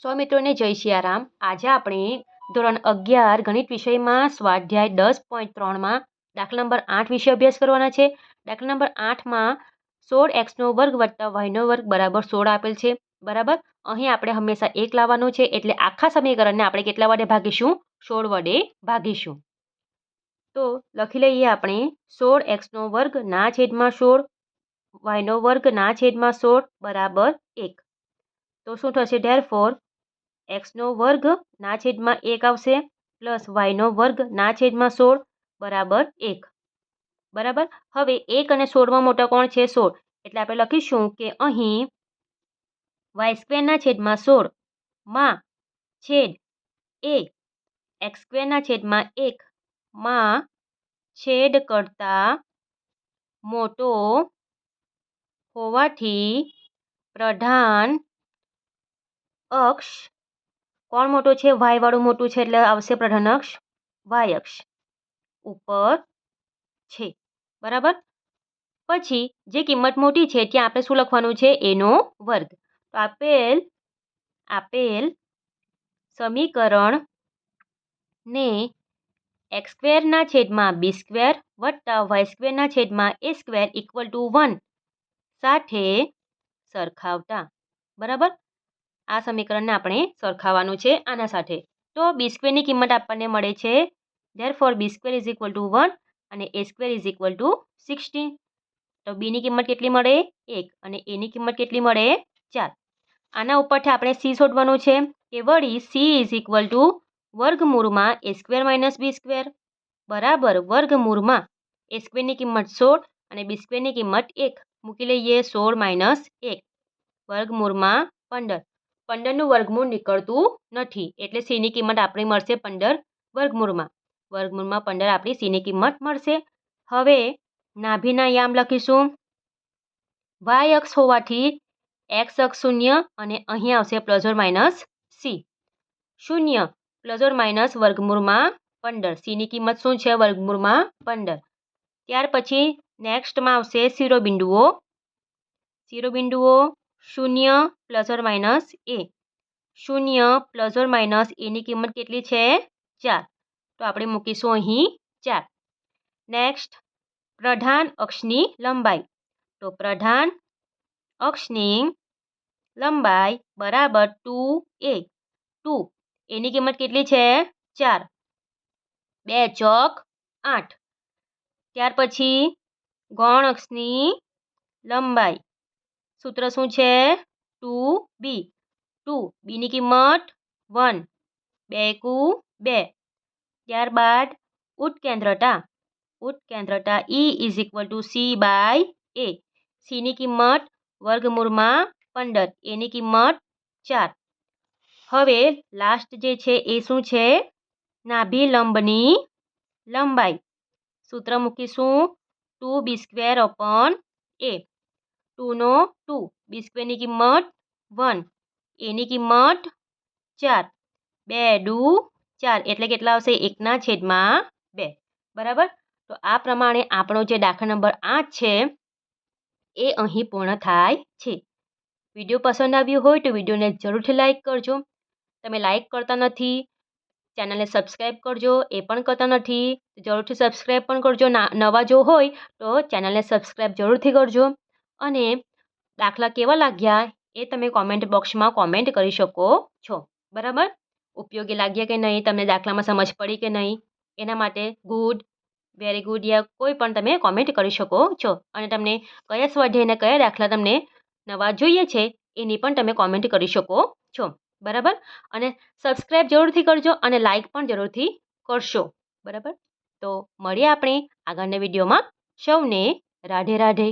સો મિત્રોને જય સિયારામ। આજે આપણે ધોરણ 11 ગણિત વિષયમાં સ્વાધ્યાય 10.3માં દાખલા નંબર 8 વિશે અભ્યાસ કરવાના છે। દાખલા નંબર 8માં 16x² + y² બરાબર 16 આપેલ છે। બરાબર, અહીં આપણે હંમેશા 1 લાવવાનું છે, એટલે આખા સમીકરણને આપણે કેટલા વડે ભાગીશું? 16 વડે ભાગીશું। તો લખી લઈએ આપણે 16x² ના છેદમાં 16 y² ના છેદમાં 16 બરાબર 1। તો શું થશે? ધેરફોર x² ના છેદમાં 1 આવશે પ્લસ y² ના છેદમાં 16 બરાબર 1। બરાબર, હવે 1 અને 16માં મોટા કોણ છે? 16, એટલે આપણે લખીશું કે અહીં y² ના છેદમાં 16 માં છેદ એ x² ના છેદમાં 1 માં છેદ કરતા મોટો હોવાથી પ્રધાન અક્ષ કોણ મોટો છે? y વાળું મોટું છે, એટલે આવશે પ્રધાન અક્ષ y અક્ષ ઉપર છે। બરાબર, પછી જે કિંમત મોટી છે ત્યાં આપણે શું લખવાનું છે? એનો વર્ગ। તો આપેલ સમીકરણ ને x² ના છેદમાં b² વત્તા y² ના છેદમાં a² = 1 સાથે સરખાવતા। બરાબર, આ સમીકરણને આપણે સરખાવવાનું છે આના સાથે। તો b² ની કિંમત આપણને મળે છે, ધેરફોર b² = 1 અને a² = 16। તો b ની કિંમત કેટલી મળે? 1 અને a ની કિંમત કેટલી મળે? 4। આના ઉપરથી આપણે c શોધવાનું છે કે વળી c = વર્ગમૂળમાં a² - b² બરાબર વર્ગમૂળમાં a² ની કિંમત 16 અને b² ની કિંમત 1 મૂકી લઈએ। 16 - 1 વર્ગમૂળમાં 15। 15નું વર્ગમૂળ નીકળતું નથી, એટલે c ની કિંમત આપણી મળશે 15 વર્ગમૂળમાં 15 આપણી c ની કિંમત મળશે। હવે નાભીના યામ લખીશું। y અક્ષ હોવાથી x અક્ષ 0 અને અહીં આવશે ± c। 0 ± વર્ગમૂળમાં 15, c ની કિંમત શું છે? વર્ગમૂળમાં 15। ત્યાર પછી નેક્સ્ટમાં આવશે શિરોબિંદુઓ। 0 ± a। 0 ± a ની કિંમત કેટલી છે? 4, તો આપણે મૂકીશું અહીં 4। નેક્સ્ટ પ્રધાન અક્ષની લંબાઈ। તો પ્રધાન અક્ષની લંબાઈ બરાબર 2a। 2 a ની કિંમત કેટલી છે? 4, 2 ચોક 8। ત્યાર પછી ગૌણ અક્ષની લંબાઈ સૂત્ર શું છે? 2b। 2b ની કિંમત 1, 2 એકુ 2। ત્યારબાદ ઉત્કેન્દ્રતા E = c/a। c ની કિંમત વર્ગમૂળમાં 15, a ની કિંમત 4। હવે લાસ્ટ જે છે એ શું છે? નાભી લંબની લંબાઈ। સૂત્ર મૂકીશું 2b² / a। 2 નો 2, b² ની કિંમત 1, a ની કિંમત 4, 2 દુ 4 એટલે કેટલા આવશે? 1/2। બરાબર, તો આ પ્રમાણે આપણો જે દાખલા નંબર 8 છે એ અહીં પૂર્ણ થાય છે। વિડીયો પસંદ આવ્યો હોય તો વિડીયોને જરૂરથી લાઇક કરજો। તમે લાઇક કરતા નથી, ચેનલને સબસ્ક્રાઈબ કરજો, એ પણ કરતા નથી, જરૂરથી સબસ્ક્રાઈબ પણ કરજો। નવા જો હોય તો ચેનલને સબસ્ક્રાઈબ જરૂરથી કરજો। અને દાખલા કેવા લાગ્યા એ તમે કોમેન્ટ બોક્સમાં કોમેન્ટ કરી શકો છો। બરાબર, ઉપયોગી લાગ્યા કે નહીં, તમને દાખલામાં સમજ પડી કે નહીં, એના માટે ગુડ, વેરી ગુડ યા કોઈ પણ તમે કોમેન્ટ કરી શકો છો। અને તમને કયા સ્વાધ્યાયના કયા દાખલા તમને નવા જોઈએ છે એની પણ તમે કોમેન્ટ કરી શકો છો। બરાબર, અને સબસ્ક્રાઈબ જરૂરથી કરજો અને લાઇક પણ જરૂરથી કરશો। બરાબર, તો મળીએ આપણે આગળના વિડીયોમાં। સૌને રાધે રાધે।